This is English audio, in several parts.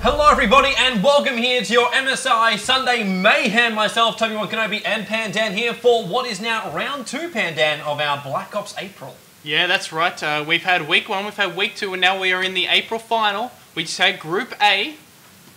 Hello everybody and welcome here to your MSI Sunday Mayhem. Myself, Toby1 Kenobi and Pandan here for what is now round 2, Pandan, of our Black Ops April. Yeah, that's right. We've had week 1, we've had week 2, and now we are in the April final. We just had Group A.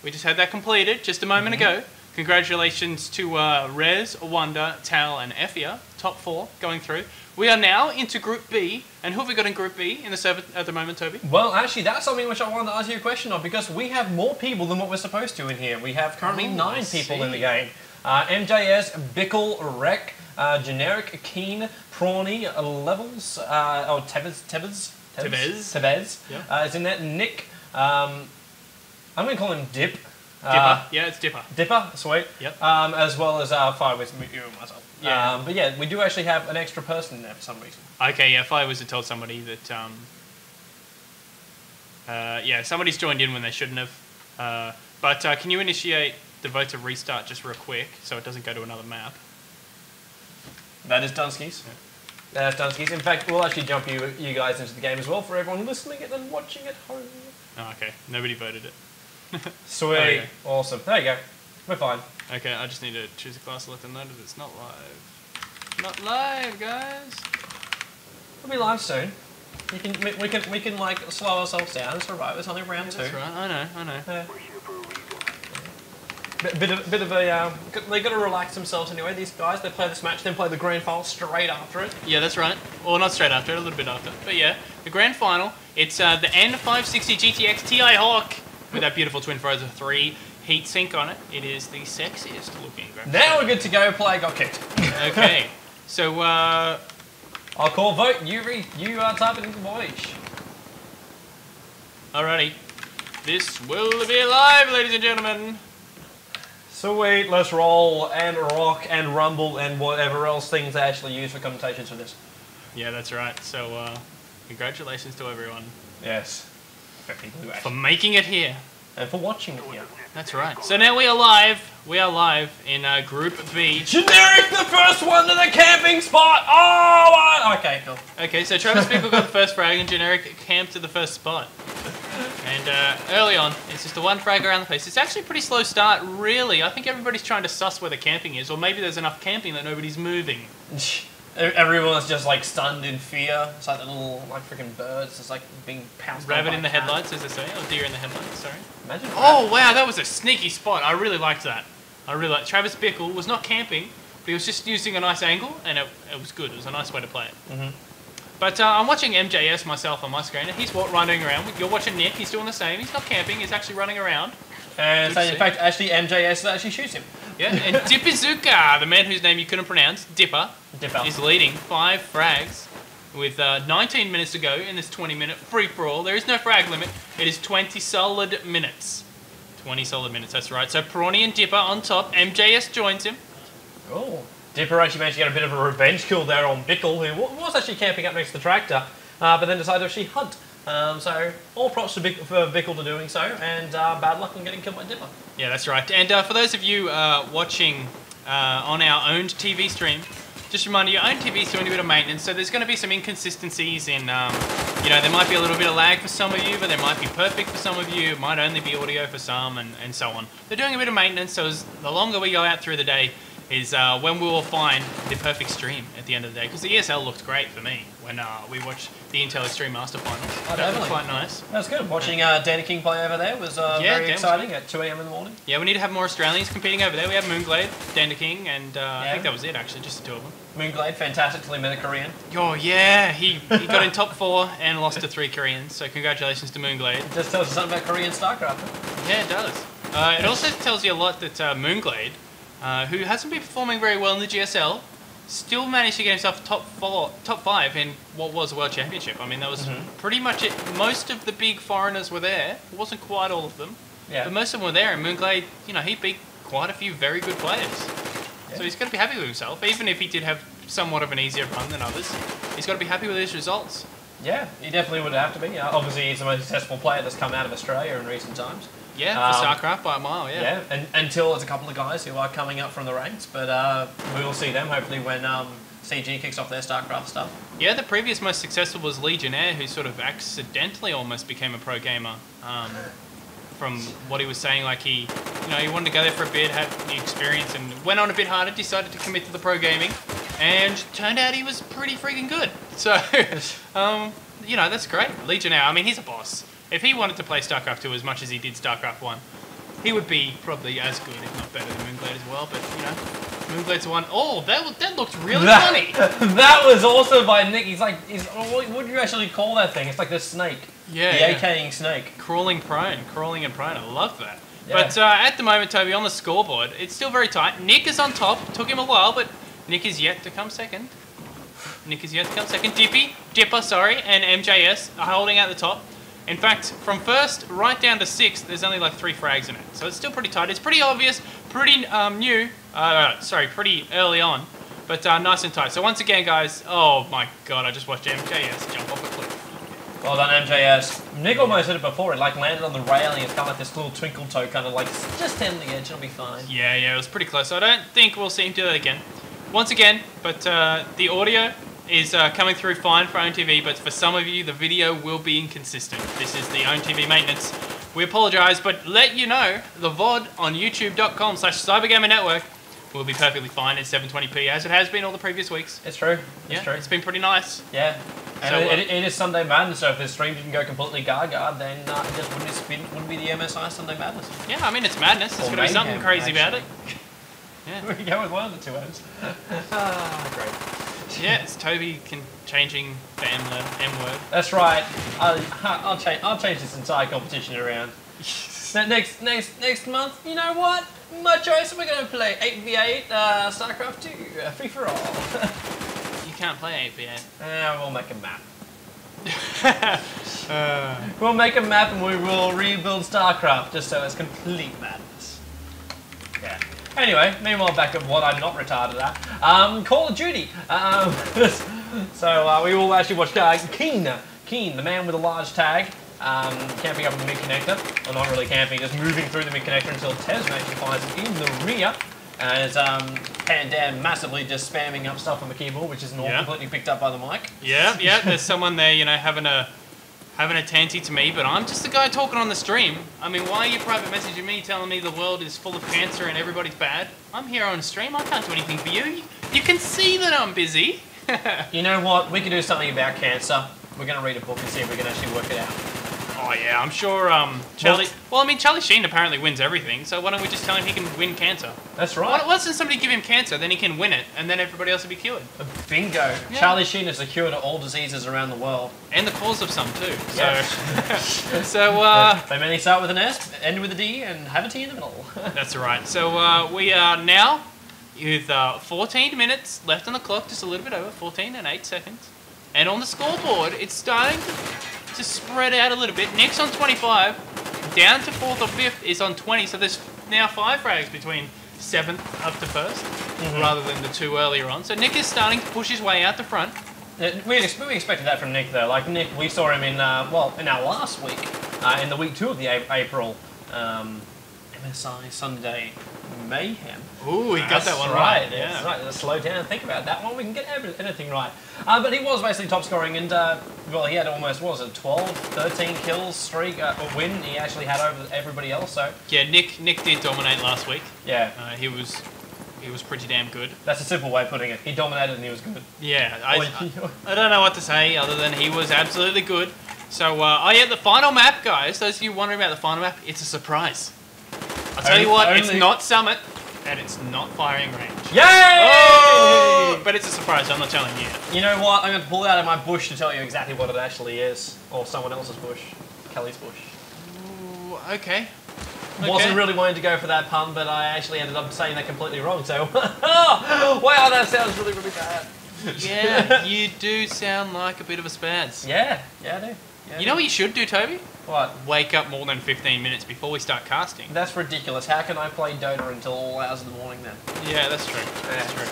We just had that completed just a moment ago. Congratulations to Rez, Wonder, Tal, and Effia, top 4 going through. We are now into Group B, and who have we got in Group B in the server at the moment, Toby? Well, actually, that's something which I wanted to ask you a question of, because we have more people than what we're supposed to in here. We have currently 9 people in the game. MJS, Bickle, Rec, Generic, Keen, Prawny, Levels, Tevez Yep. is in there. Nick, I'm going to call him Dip. Dipper. Yeah, it's Dipper. Dipper, sweet. Yep. As well as Fire with you and myself. Yeah. But yeah, we do actually have an extra person in there for some reason. Okay, yeah, Fire was to tell somebody that, yeah, somebody's joined in when they shouldn't have. But can you initiate the vote to restart just real quick so it doesn't go to another map? That is Dunsky's. Yeah. That's Dunsky's. In fact, we'll actually jump you guys into the game as well for everyone listening and then watching at home. Oh, okay. Nobody voted it. Sweet. Okay. Awesome. There you go. We're fine. Okay, I just need to choose a class to let them know that it's not live. Not live, guys. We'll be live soon. We can like slow ourselves down. It's alright. It's only round 2. That's right. I know. Yeah. Bit of a they got to relax themselves anyway. These guys, they play this match, then play the grand final straight after it. Yeah, that's right. Well, not straight after it, a little bit after. But yeah, the grand final. It's the N560GTX-Ti Hawk with that beautiful twin Frozen 3 heat sink on it. It is the sexiest looking graphics. Now we're good to go. Play got kicked. Okay, so I'll call vote. You type it into the voice. Alrighty, this will be live, ladies and gentlemen. Sweet, let's roll and rock and rumble and whatever else things they actually use for commentations for this. Yeah, that's right. So, congratulations to everyone. Yes. For making it here. And for watching it here. That's right. So now we are live. We are live in Group B. Generic, the first one to the camping spot! Oh, okay, cool. Okay, so Travis Bickle got the first frag and Generic camped to the first spot. And early on, it's just the one frag around the place. It's actually a pretty slow start, really. I think everybody's trying to suss where the camping is, or maybe there's enough camping that nobody's moving. Everyone's just like stunned in fear. It's like the little freaking birds just like being pounced on. Rabbit in the headlights, as they say, or deer in the headlights, sorry. Imagine. Oh wow, that was a sneaky spot. I really liked that. I really liked Travis Bickle was not camping, but he was just using a nice angle, and it was good. It was a nice way to play it. But I'm watching MJS myself on my screen, and he's running around. You're watching Nick, he's doing the same. He's not camping, he's actually running around. And so in fact, actually MJS actually shoots him. Yeah, and Dippizuka, the man whose name you couldn't pronounce, Dipper, is leading 5 frags with 19 minutes to go in this 20-minute free-for-all. There is no frag limit. It is 20 solid minutes. 20 solid minutes, that's right. So Prawny and Dipper on top. MJS joins him. Oh. Dipper actually managed to get a bit of a revenge kill there on Bickle, who was actually camping up next to the tractor, but then decided to actually hunt. So all props for Bickle to doing so, and bad luck on getting killed by Dipper. Yeah, that's right. And for those of you watching on our owned TV stream, just a reminder, your own TV is doing a bit of maintenance, so there's going to be some inconsistencies in, you know, there might be a little bit of lag for some of you, but there might be perfect for some of you, it might only be audio for some, and so on. They're doing a bit of maintenance, so the longer we go out through the day is when we will find the perfect stream at the end of the day, because the ESL looked great for me when we watched the Intel Extreme Master Finals. Oh, that was quite nice. That was good. Watching Danny King play over there was very exciting at 2 AM in the morning. Yeah, we need to have more Australians competing over there. We have Moonglade, Danny King, and I think that was it actually, just the 2 of them. Moonglade, fantastic till he met a Korean. Oh yeah, he got in top 4 and lost to 3 Koreans, so congratulations to Moonglade. It just tells you something about Korean StarCraft. Yeah, it does. It also tells you a lot that Moonglade, who hasn't been performing very well in the GSL, still managed to get himself top 5 in what was a World Championship. I mean, that was pretty much it. Most of the big foreigners were there. It wasn't quite all of them, but most of them were there. And Moonglade, you know, he beat quite a few very good players. Yeah. So he's got to be happy with himself, even if he did have somewhat of an easier run than others. He's got to be happy with his results. Yeah, he definitely would have to be. Obviously, he's the most successful player that's come out of Australia in recent times. Yeah, for StarCraft by a mile, yeah. Yeah, and until there's a couple of guys who are coming up from the ranks, but we will see them hopefully when CG kicks off their StarCraft stuff. Yeah, the previous most successful was Legionnaire, who sort of accidentally almost became a pro gamer. from what he was saying. Like he wanted to go there for a bit, have the experience, and went on a bit harder. Decided to commit to the pro gaming, and turned out he was pretty freaking good. So, that's great. Legionnaire. I mean, he's a boss. If he wanted to play StarCraft 2 as much as he did StarCraft 1, he would be probably as good, if not better, than Moonglade as well. But Moonglade's the one. Oh, that looked really funny. That was also by Nick. He's like, what do you actually call that thing? It's like the snake. Yeah. The AKing snake. Crawling and prone. I love that. Yeah. But at the moment, Toby, on the scoreboard, it's still very tight. Nick is on top. Took him a while, but Nick is yet to come second. Dipper, and MJS are holding out the top. In fact, from first right down to sixth, there's only like 3 frags in it. So it's still pretty tight. It's pretty obvious, pretty pretty early on, but nice and tight. So once again, guys, oh my god, I just watched MJS jump off a cliff. Well done, MJS. Nick almost hit it before. It like landed on the railing. It's kind of like this little twinkle toe, kind of like just on the edge. It'll be fine. Yeah, it was pretty close. So I don't think we'll see him do that again. Once again, but the audio is coming through fine for Own TV, but for some of you, the video will be inconsistent. This is the Own TV maintenance. We apologise, but let you know, the VOD on youtube.com/cybergamernetwork will be perfectly fine at 720p, as it has been all the previous weeks. It's true. It's true. It's been pretty nice. Yeah. And So, it is Sunday Madness, so if the stream didn't go completely gaga, then it just wouldn't be the MSI Sunday Madness. Yeah, I mean, it's madness. There's Or going to be something mayhem, crazy about it. actually. Yeah. We go with one of the two M's. Great. Yeah, it's Toby changing the M word. That's right. I'll change this entire competition around. Next month, you know what? My choice. We're gonna play 8v8 StarCraft 2 free for all. You can't play 8v8. We'll make a map. We'll make a map and we will rebuild StarCraft just so it's complete madness. Yeah. Anyway, meanwhile, back at what I'm not retarded at. Call of Duty. So we all actually watched Keen, the man with a large tag, camping up in the mid connector. Well, not really camping, just moving through the mid connector until Tez actually finds him in the rear. And Pandan massively just spamming up stuff on the keyboard, which isn't all completely picked up by the mic. Yeah, there's someone there, having a tanty to me, but I'm just the guy talking on the stream. I mean, why are you private messaging me telling me the world is full of cancer and everybody's bad? I'm here on stream, I can't do anything for you. You can see that I'm busy. You know what? We can do something about cancer. We're going to read a book and see if we can actually work it out. Oh yeah, I'm sure Charlie... Well, I mean, Charlie Sheen apparently wins everything, so why don't we just tell him he can win cancer? That's right. Why doesn't somebody give him cancer, then he can win it, and then everybody else will be cured? Bingo. Yeah. Charlie Sheen is the cure to all diseases around the world. And the cause of some, too. Yes. So, they mainly start with an S, end with a D, and have a T in the middle. That's right. So, we are now with 14 minutes left on the clock, just a little bit over, 14 and 8 seconds. And on the scoreboard, it's starting to spread out a little bit. Nick's on 25, down to 4th or 5th is on 20, so there's now 5 frags between 7th up to 1st, rather than the 2 earlier on. So Nick is starting to push his way out the front. We expected that from Nick, though. Like, Nick, we saw him in our last week, in the week 2 of the April MSI Sunday Mayhem. Ooh, he got that one right. Yeah. That's right. Let's slow down and think about that one. We can get anything right. But he was basically top scoring, and he had almost, what was it, 12, 13 kills streak, or win he actually had over everybody else. So yeah, Nick did dominate last week. Yeah, he was pretty damn good. That's a simple way of putting it. He dominated and he was good. Yeah, I don't know what to say other than he was absolutely good. So, the final map, guys. Those of you wondering about the final map, it's a surprise. I'll tell you what, it's not Summit, and it's not Firing Range. Yay! Oh! But it's a surprise, I'm not telling you. You know what? I'm going to pull it out of my bush to tell you exactly what it actually is. Or someone else's bush. Kelly's bush. Ooh, okay. Wasn't really wanting to go for that pun, but I actually ended up saying that completely wrong, so... wow, that sounds really, really bad. Yeah, you do sound like a bit of a spaz. Yeah, I do. Yeah, you know what you should do, Toby? What? Wake up more than 15 minutes before we start casting. That's ridiculous. How can I play Dota until all hours of the morning then? Yeah, that's true. That's true.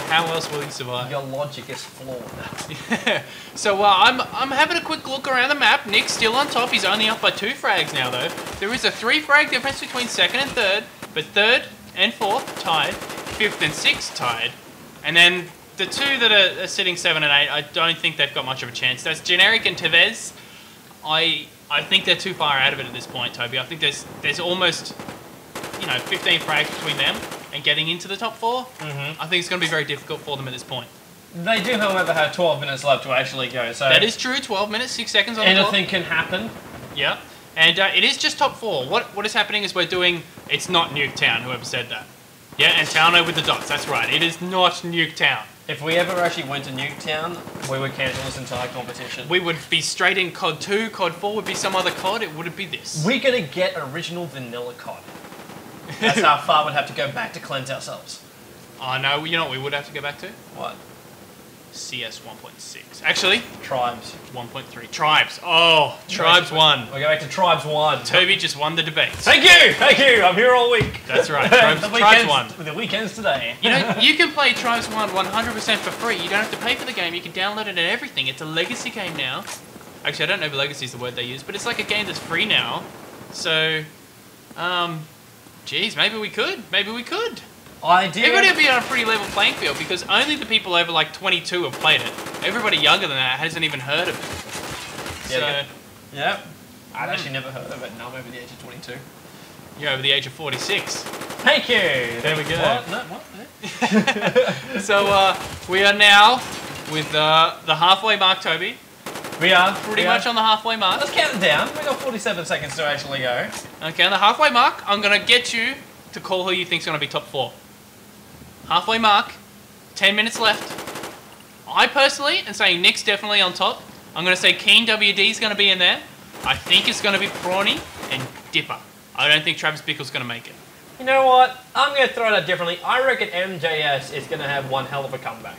How else will you survive? Your logic is flawed. Yeah. So I'm having a quick look around the map. Nick's still on top. He's only up by 2 frags now, though. There is a 3 frag difference between 2nd and 3rd, but 3rd and 4th tied, 5th and 6th tied, and then the 2 that are sitting 7 and 8, I don't think they've got much of a chance. That's Generic and Tevez. I think they're too far out of it at this point, Toby. I think there's almost, 15 frags between them and getting into the top 4. I think it's going to be very difficult for them at this point. They do, however, have 12 minutes left to actually go. So that is true. 12 minutes, 6 seconds on the clock. Anything can happen. Yeah. And it is just top 4. What is happening is we're doing... It's not Nuketown, whoever said that. Yeah, and Towno with the dots. That's right. It is not Nuketown. If we ever actually went to Nuketown, we would cancel this entire competition. We would be straight in COD 2. COD 4 would be some other COD. It wouldn't be this. We're going to get original vanilla COD. That's how far we'd have to go back to cleanse ourselves. Oh, no. You know what we would have to go back to? What? CS 1.6. Actually, Tribes. 1.3. Tribes. Oh, Tribes 1. We'll go back to Tribes 1. Toby just won the debate. Thank you! I'm here all week. That's right. Tribes 1. The weekend's today. You can play Tribes 1 100% for free. You don't have to pay for the game. You can download it and everything. It's a legacy game now. Actually, I don't know if legacy is the word they use, but it's like a game that's free now. So, geez, maybe we could. Everybody will be on a pretty level playing field because only the people over like 22 have played it. Everybody younger than that hasn't even heard of it. Yeah. I'd actually never heard of it. Now I'm over the age of 22. You're over the age of 46. Thank you. There we go. What? No, what? So we are now with the halfway mark, Toby. We are. Pretty much on the halfway mark. Let's count it down. We've got 47 seconds to actually go. Okay, on the halfway mark, I'm going to get you to call who you think's going to be top 4. Halfway mark, 10 minutes left. I personally am saying Nick's definitely on top. I'm going to say Keen WD's going to be in there. I think it's going to be Prawny and Dipper. I don't think Travis Bickle's going to make it. You know what? I'm going to throw it out differently. I reckon MJS is going to have one hell of a comeback.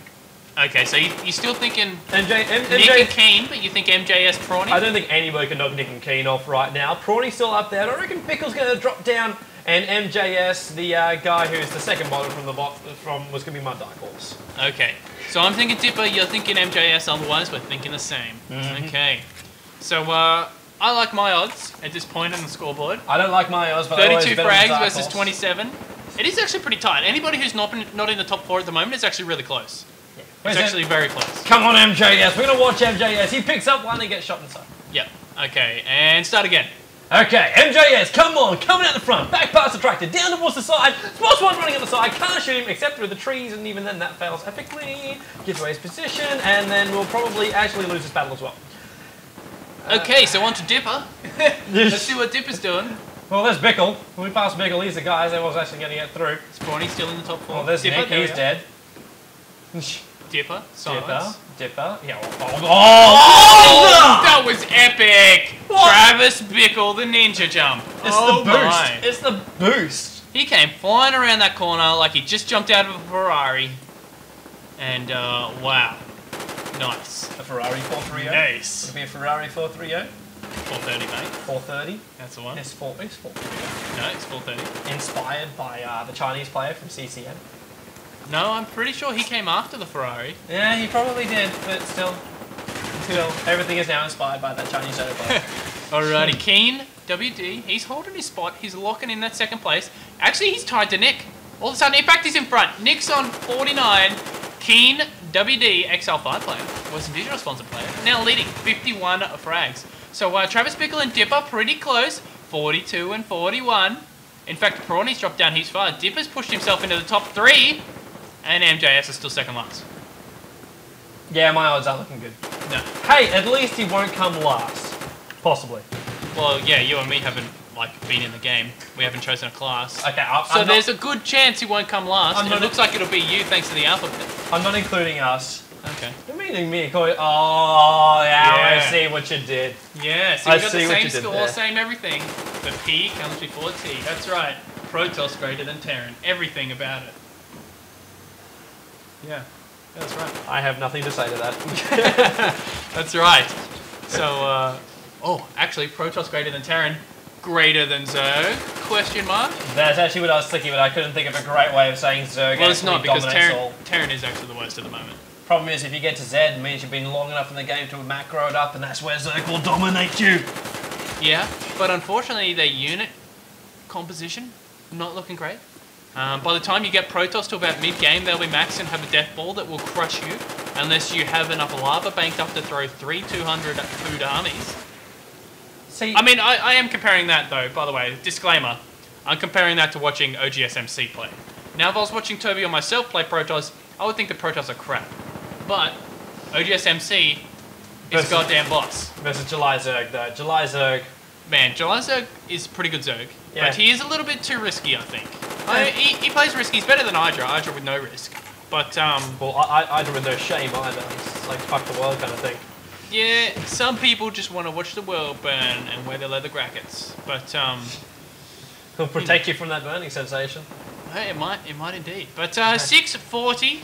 Okay, so you're still thinking Nick and Keen, but you think MJS Prawny? I don't think anybody can knock Nick and Keen off right now. Prawny's still up there. I reckon Bickle's going to drop down. And MJS, the guy who's the second bottom from the was going to be my dark horse. Okay, so I'm thinking Dipper, you're thinking MJS, otherwise we're thinking the same. Okay, so I like my odds at this point on the scoreboard. I don't like my odds, but 32 frags versus 27. It is actually pretty tight. Anybody who's not in the top 4 at the moment is actually really close. Yeah. It's actually very close. Come on, MJS. We're going to watch MJS. He picks up one and gets shot in the side. Yep. Okay, and start again. Okay, MJS, come on, coming out the front, back past the tractor, down towards the side, spots one running at the side, can't shoot him except through the trees, and even then that fails epically, gives away his position, and then we'll probably actually lose this battle as well. Okay, so on to Dipper. Let's see what Dipper's doing. Well, there's Bickle. When we pass Bickle, he's the guy that was actually going to get through. Is Prawny still in the top 4? Well, there's Dipper, Nick, he's dead. Dipper, silence. Dipper, yeah. Oh, that was epic! What? Travis Bickle, the ninja jump. It's the boost. It's the boost. He came flying around that corner like he just jumped out of a Ferrari. And, wow. Nice. A Ferrari 430? Nice. Would it be a Ferrari 430? 430, mate. 430? That's the one. It's 430. No, it's 430. Inspired by the Chinese player from CCN. No, I'm pretty sure he came after the Ferrari. Yeah, he probably did, but still, everything is now inspired by that Chinese soda player. Alrighty, Keen, WD, he's holding his spot, he's locking in that second place. Actually, he's tied to Nick. All of a sudden, in fact, he's in front. Nick's on 49, Keen, WD, XL5 player, Western Digital sponsored player, now leading 51 frags. So Travis Bickle and Dipper pretty close, 42 and 41. In fact, Prawny's dropped down his far. Dipper's pushed himself into the top 3. And MJS is still second last. Yeah, my odds aren't looking good. No. Hey, at least he won't come last. Possibly. Well, yeah, you and me haven't been in the game. We haven't chosen a class. Okay, so there's a good chance he won't come last. And it looks like it'll be you thanks to the alphabet. I'm not including us. Okay. You're meaning me. Oh, yeah, I see what you did. Yeah, so we got the same score, same everything. But P comes before T. That's right. Protoss greater than Terran. Everything about it. Yeah, that's right. I have nothing to say to that. That's right. So, actually, Protoss greater than Terran, greater than Zerg, question mark? That's actually what I was thinking, but I couldn't think of a great way of saying Zerg. Well, it's not, because Terran is actually the worst at the moment. Problem is, if you get to Z, it means you've been long enough in the game to macro it up, and that's where Zerg will dominate you. Yeah, but unfortunately, their unit composition, not looking great. By the time you get Protoss to about mid-game, they'll be maxed and have a death ball that will crush you, unless you have enough lava banked up to throw 3 200 food armies. See, I mean, I am comparing that, though, by the way, disclaimer. I'm comparing that to watching OGSMC play. Now, if I was watching Toby or myself play Protoss, I would think the Protoss are crap. But OGSMC is a goddamn boss. Versus July Zerg, though. July Zerg. Man, July Zerg is pretty good Zerg. Yeah. But he is a little bit too risky, I think. He plays risky. He's better than Hydra with no risk. But, well, Hydra with no shame either. It's like fuck the world kind of thing. Yeah, some people just want to watch the world burn and wear their leather brackets. But, He'll protect you from that burning sensation. Hey, it might indeed. But 640,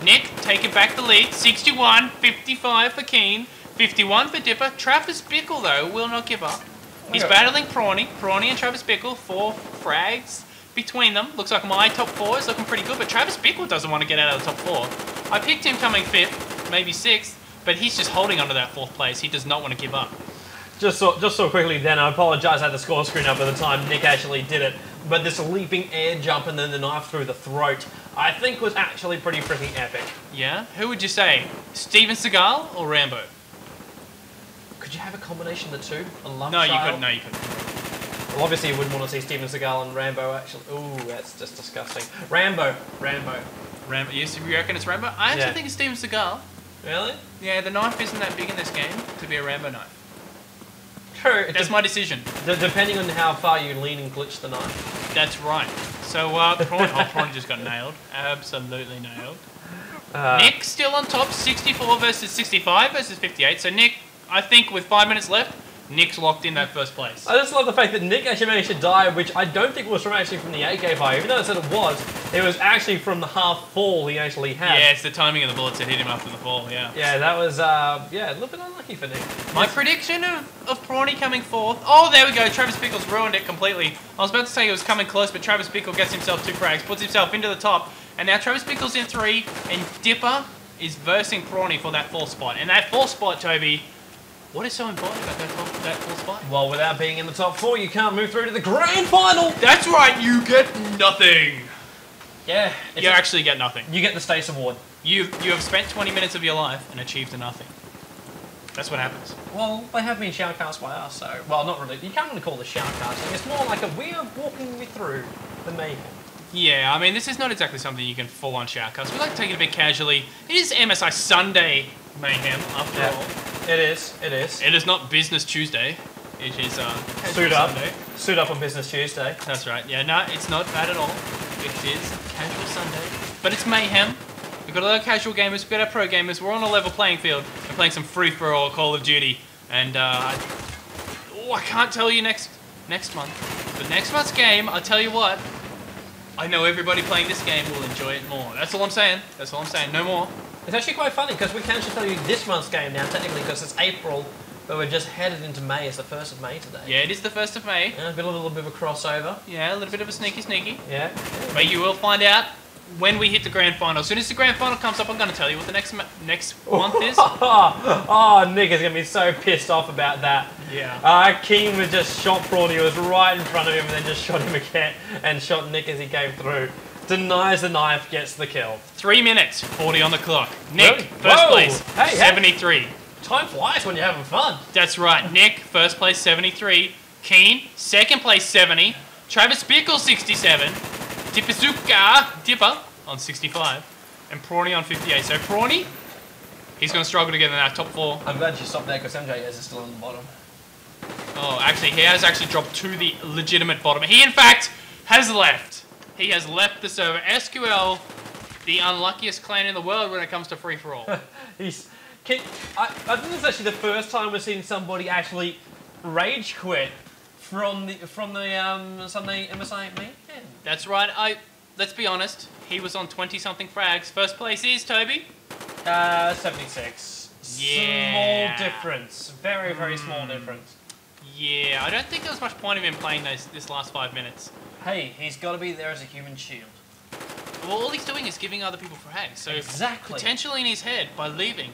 Nick taking back the lead. 61, 55 for Keen, 51 for Dipper. Travis Bickle, though, will not give up. He's battling Prawny. Prawny and Travis Bickle, 4 frags between them. Looks like my top 4 is looking pretty good, but Travis Bickle doesn't want to get out of the top 4. I picked him coming 5th, maybe 6th, but he's just holding onto that 4th place. He does not want to give up. Just so quickly then, I apologise, I had the score screen up at the time Nick actually did it, but this leaping air jump and then the knife through the throat, I think was actually pretty freaking epic. Yeah? Who would you say? Steven Seagal or Rambo? Could you have a combination of the two? A love No, you child? couldn't. No, you couldn't. Well, obviously you wouldn't want to see Steven Seagal and Rambo actually. Ooh, that's just disgusting. Rambo. Yes, you reckon it's Rambo? I actually think it's Steven Seagal. Really? Yeah, the knife isn't that big in this game to be a Rambo knife. True. That's my decision. Depending on how far you lean and glitch the knife. That's right. So, Prawn just got nailed. Absolutely nailed. Nick still on top, 64 versus 65 versus 58. So Nick, I think with 5 minutes left, Nick's locked in that first place. I just love the fact that Nick actually managed to die, which I don't think was from the AK fire. Even though it said it was actually from the half fall he actually had. Yeah, it's the timing of the bullets that hit him after the fall, yeah. Yeah, that was, a little bit unlucky for Nick. My prediction of Prawny coming 4th. Oh, there we go. Travis Bickle's ruined it completely. I was about to say he was coming close, but Travis Bickle gets himself 2 frags, puts himself into the top, and now Travis Bickle's in 3, and Dipper is versing Prawny for that 4th spot. And that 4th spot, Toby, what is so important about that 4th spot? Well, without being in the top 4, you can't move through to the grand final. That's right, you get nothing. Yeah. You actually get nothing. You get the Stace Award. You have spent 20 minutes of your life and achieved nothing. That's what happens. Well, they have been shoutcast by us, so... Well, not really. You can't really call it shoutcasting. It's more like we are walking you through the mayhem. Yeah, I mean, this is not exactly something you can full-on shoutcast. We like to take it a bit casually. It is MSI Sunday Mayhem, after all. It is. It is not Business Tuesday. It is Suit up. Sunday. Suit up on Business Tuesday. That's right. Yeah, no, it's not bad at all. It is Casual Sunday. But it's Mayhem. We've got a lot of casual gamers, we've got our pro gamers. We're on a level playing field. We're playing some free-for-all Call of Duty. And, I can't tell you next month. But next month's game, I'll tell you what, I know everybody playing this game will enjoy it more. That's all I'm saying. No more. It's actually quite funny because we can actually tell you this month's game now, technically, because it's April, but we're just headed into May. It's the 1st of May today. Yeah, it is the 1st of May. Yeah, a little bit of a crossover. Yeah, a little bit of a sneaky. Yeah. But you will find out when we hit the grand final. As soon as the grand final comes up, I'm going to tell you what the next month is. Oh, Nick is going to be so pissed off about that. Yeah. Keen was just shot Prawny. He was right in front of him and then just shot him again and shot Nick as he came through. Denies the knife, gets the kill. 3 minutes, 40 on the clock. Nick, Really? first place, Hey, 73. Time flies when you're having fun. That's right. Nick, first place, 73. Keen, second place, 70. Travis Bickle, 67. Dipper on 65. And Prawny on 58. So Prawny, he's going to struggle to get in that top 4. I'm glad you stopped there because MJ is still on the bottom. Oh, actually, he has actually dropped to the legitimate bottom. He, in fact, has left. He has left the server. SQL, the unluckiest clan in the world when it comes to free-for-all. I think this is actually the first time we've seen somebody actually rage quit from the Sunday MSI Mayhem. That's right. Let's be honest. He was on 20-something frags. First place is Toby. 76. Yeah. Small difference. Very, very small difference. Yeah, I don't think there was much point of him playing this last 5 minutes. Hey, he's got to be there as a human shield. Well, all he's doing is giving other people frags. So exactly. Potentially in his head, by leaving,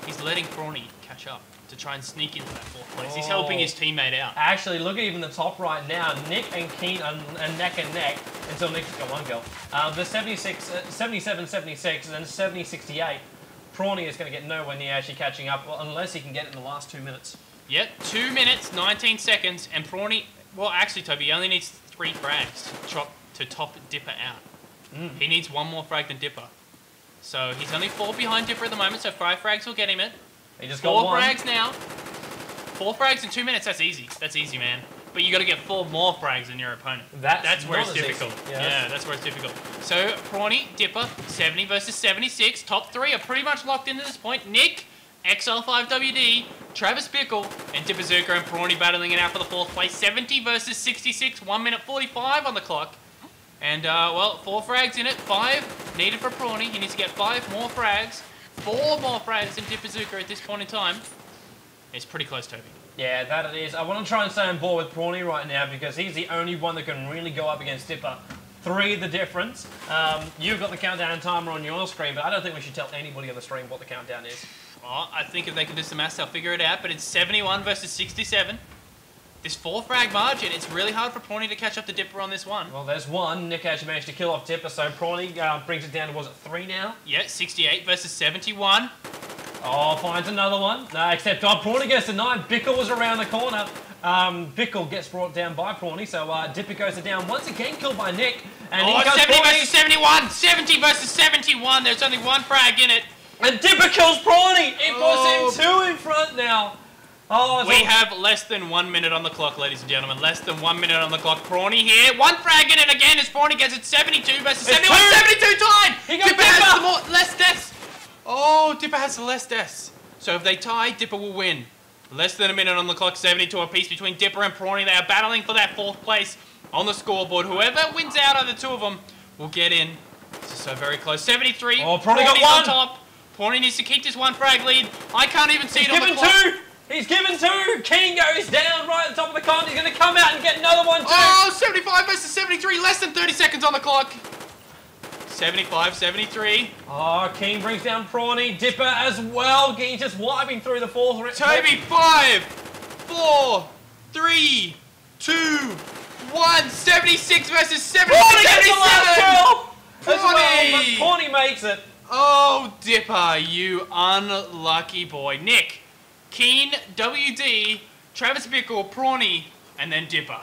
he's letting Prawny catch up to try and sneak into that 4th place. He's helping his teammate out. Actually, look at even the top right now. Nick and Keen are neck and neck until Nick's got 1 kill. The 77-76 and then 70-68. Prawny is going to get nowhere near actually catching up unless he can get it in the last 2 minutes. Yep, 2 minutes, 19 seconds, and Prawny... Well, actually, Toby, he only needs 3 frags to top Dipper out. He needs 1 more frag than Dipper. So he's only 4 behind Dipper at the moment, so 5 frags will get him it. He just 4 got 1. frags now. 4 frags in 2 minutes, that's easy. That's easy, man. But you got to get 4 more frags than your opponent. That's where it's difficult. Yeah, that's where it's difficult. So, Prawny, Dipper, 70 versus 76. Top 3 are pretty much locked into this point. Nick, XL5WD, Travis Bickle, and Dipper Zuka and Prawny battling it out for the 4th place. 70 versus 66, 1 minute 45 on the clock. And, well, 4 frags in it, 5 needed for Prawny. He needs to get 5 more frags. 4 more frags than Dipper Zuka at this point in time. It's pretty close, Toby. Yeah, that it is. I want to try and stay on board with Prawny right now because he's the only one that can really go up against Dipper. 3 the difference. You've got the countdown timer on your screen, but I don't think we should tell anybody on the stream what the countdown is. Oh, I think if they can do some maths, they'll figure it out, but it's 71 versus 67. This 4 frag margin, it's really hard for Prawny to catch up to Dipper on this one. Well, there's 1. Nick actually managed to kill off Dipper, so Prawny brings it down to, was it 3 now? Yeah, 68 versus 71. Oh, finds another one. No, except Prawny gets the 9. Bickle was around the corner. Bickle gets brought down by Prawny, so Dipper goes down once again, killed by Nick. And oh, 70 versus 71! 70 versus 71! There's only 1 frag in it. And Dipper kills Prawny! It puts him 2 in front now. Oh, we have less than 1 minute on the clock, ladies and gentlemen. Less than 1 minute on the clock. Prawny here. 1 frag in it again as Prawny gets it 72 versus 71. 72 time! He got Dipper has the less deaths. Oh, Dipper has the less deaths. So if they tie, Dipper will win. Less than a minute on the clock. 72 apiece between Dipper and Prawny. They are battling for that 4th place on the scoreboard. Whoever wins out of the 2 of them will get in. This is so very close. 73. Oh, Prawny got 1. On top. Prawny needs to keep this 1 frag lead. I can't even see it on the clock. He's given 2! He's given 2! King goes down right at the top of the con. He's going to come out and get another one too. Oh, 75 versus 73. Less than 30 seconds on the clock. 75, 73. Oh, King brings down Prawny. Dipper as well. He's just wiping through the 4th. Toby, 5, 4, 3, 2, 1. 76 versus 70. Prawny gets the last kill! Prawny! Prawny makes it. Oh, Dipper, you unlucky boy. Nick, Keen, WD, Travis Bickle, Prawny, and then Dipper.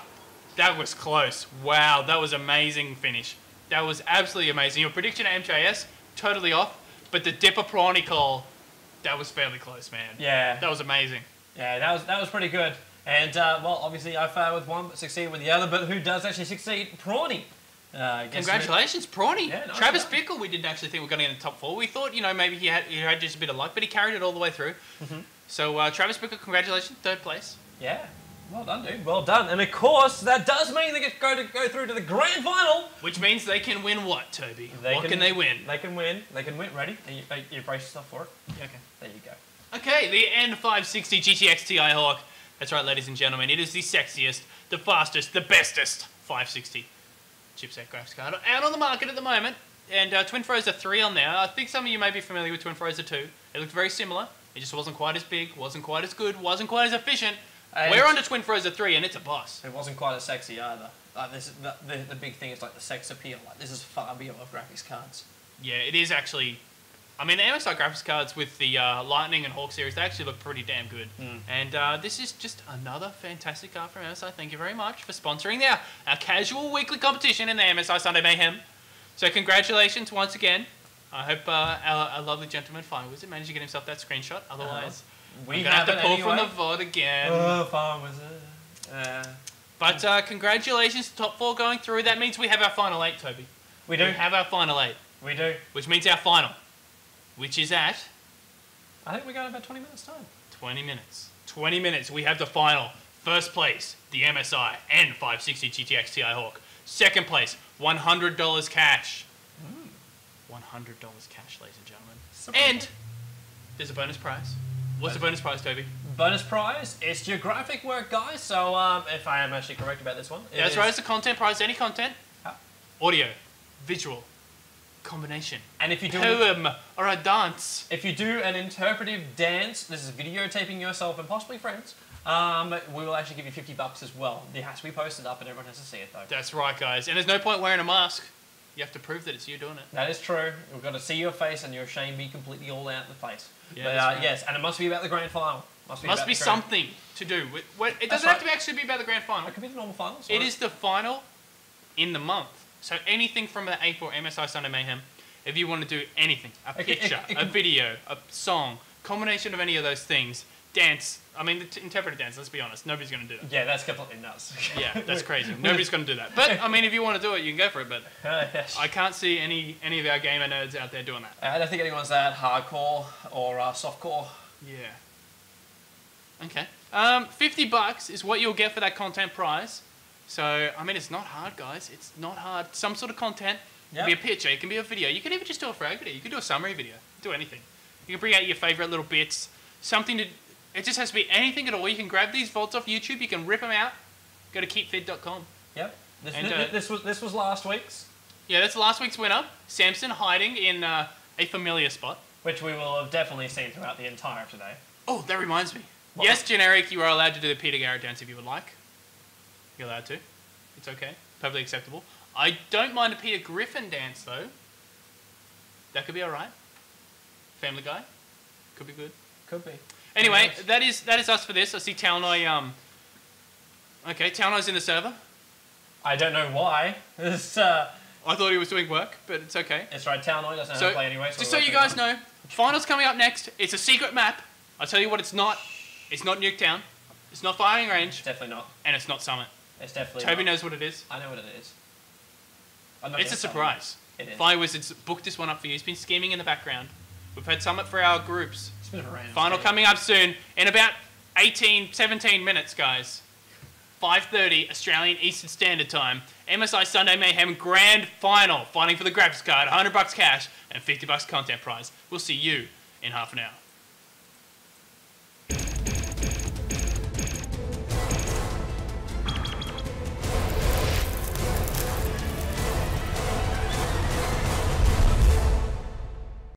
That was close. Wow, that was amazing finish. That was absolutely amazing. Your prediction at MJS, totally off, but the Dipper Prawny call, that was fairly close, man. Yeah. That was amazing. Yeah, that was pretty good. And, well, obviously I failed with one, but succeeded with the other, but who does actually succeed? Prawny. Congratulations, Prawny. Yeah, nice Travis Bickle, we didn't actually think we were going to get in the top 4. We thought, you know, maybe he had just a bit of luck, but he carried it all the way through. So, Travis Bickle, congratulations, 3rd place. Yeah. Well done, dude. Well done. And of course, that does mean they get to go through to the grand final. Which means they can win what, Toby? What can they win? They can win. They can win. Ready? You brace yourself for it? Yeah, okay. There you go. Okay, the N560GTX-Ti Hawk. That's right, ladies and gentlemen. It is the sexiest, the fastest, the bestest 560 chipset graphics card out on the market at the moment. And Twin Frozer 3 on there. I think some of you may be familiar with Twin Frozer 2. It looked very similar. It just wasn't quite as big, wasn't quite as good, wasn't quite as efficient. And we're on to Twin Frozer 3 and it's a boss. It wasn't quite as sexy either. Like this is the big thing is like the sex appeal. Like this is far beyond graphics cards. Yeah, it is actually. I mean, the MSI graphics cards with the Lightning and Hawk series, they actually look pretty damn good. And this is just another fantastic card from MSI. Thank you very much for sponsoring our casual weekly competition in the MSI Sunday Mayhem. So congratulations once again. I hope our lovely gentleman, Fire Wizard, managed to get himself that screenshot. Otherwise, we're going to have to pull from the VOD again. Oh, Fire Wizard. But congratulations, top 4 going through. That means we have our final 8, Toby. We do. We have our final 8. We do. Which means our final. Which is at... I think we got about 20 minutes time. 20 minutes. 20 minutes. We have the final. First place, the MSI N560GTX-Ti Hawk. Second place, $100 cash. $100 cash, ladies and gentlemen. And there's a bonus prize. What's the bonus prize, Toby? Bonus prize, it's your graphic work, guys. So, if I am actually correct about this one. That's right, it's a content prize. Any content. Audio, visual, combination. And if you do poem or a dance. If you do an interpretive dance, this is videotaping yourself and possibly friends, we will actually give you $50 as well. It has to be posted up and everyone has to see it though. That's right, guys. And there's no point wearing a mask. You have to prove that it's you doing it. That is true. We've got to see your face and your shame be completely all out in the face. Yeah, but right. yes, and it must be about the grand final. Must be something to do with. It doesn't have to actually be about the grand final. It could be the normal final. It is the final in the month. So anything from the April MSI Sunday Mayhem, if you want to do anything, a picture, a video, a song, combination of any of those things, dance. I mean, the interpretive dance, let's be honest, nobody's going to do that. Yeah, that's completely nuts. Yeah, that's crazy. Nobody's going to do that. But, I mean, if you want to do it, you can go for it. But Yes. I can't see any of our gamer nerds out there doing that. I don't think anyone's that hardcore or softcore. Yeah. Okay. $50 is what you'll get for that content prize. So, I mean, it's not hard, guys. It's not hard. Some sort of content. It can be a picture. It can be a video. You can even just do a frag video. You can do a summary video. Do anything. You can bring out your favorite little bits. Something to... It just has to be anything at all. You can grab these VODs off YouTube. You can rip them out. Go to keepfit.com. Yep. This was last week's. Yeah, that's last week's winner. Samson hiding in a familiar spot. Which we will have definitely seen throughout the entire of today. Oh, that reminds me. What? Yes, generic, you are allowed to do the Peter Garrett dance if you would like. You're allowed to. It's okay. Perfectly acceptable. I don't mind a Peter Griffin dance, though. That could be alright. Family Guy. Could be good. Could be. Anyway, that is us for this. I see Talnoy, okay, Talnoy's in the server. I don't know why. This, I thought he was doing work, but it's okay. It's right, Talnoy doesn't know how to play anyway. Just so you guys know, finals coming up next. It's a secret map. I'll tell you what it's not. It's not Nuketown. It's not Firing Range. Definitely not. And it's not Summit. It's definitely Toby not. knows what it is. I know what it is. It's a surprise. It is. Fire Wizards booked this one up for you. He's been scheming in the background. We've had Summit for our groups. It's a bit of a random Final scheme. coming up soon in about 17 minutes, guys. 5:30 Australian Eastern Standard Time. MSI Sunday Mayhem Grand Final. Fighting for the graphics card, $100 cash, and $50 content prize. We'll see you in half an hour.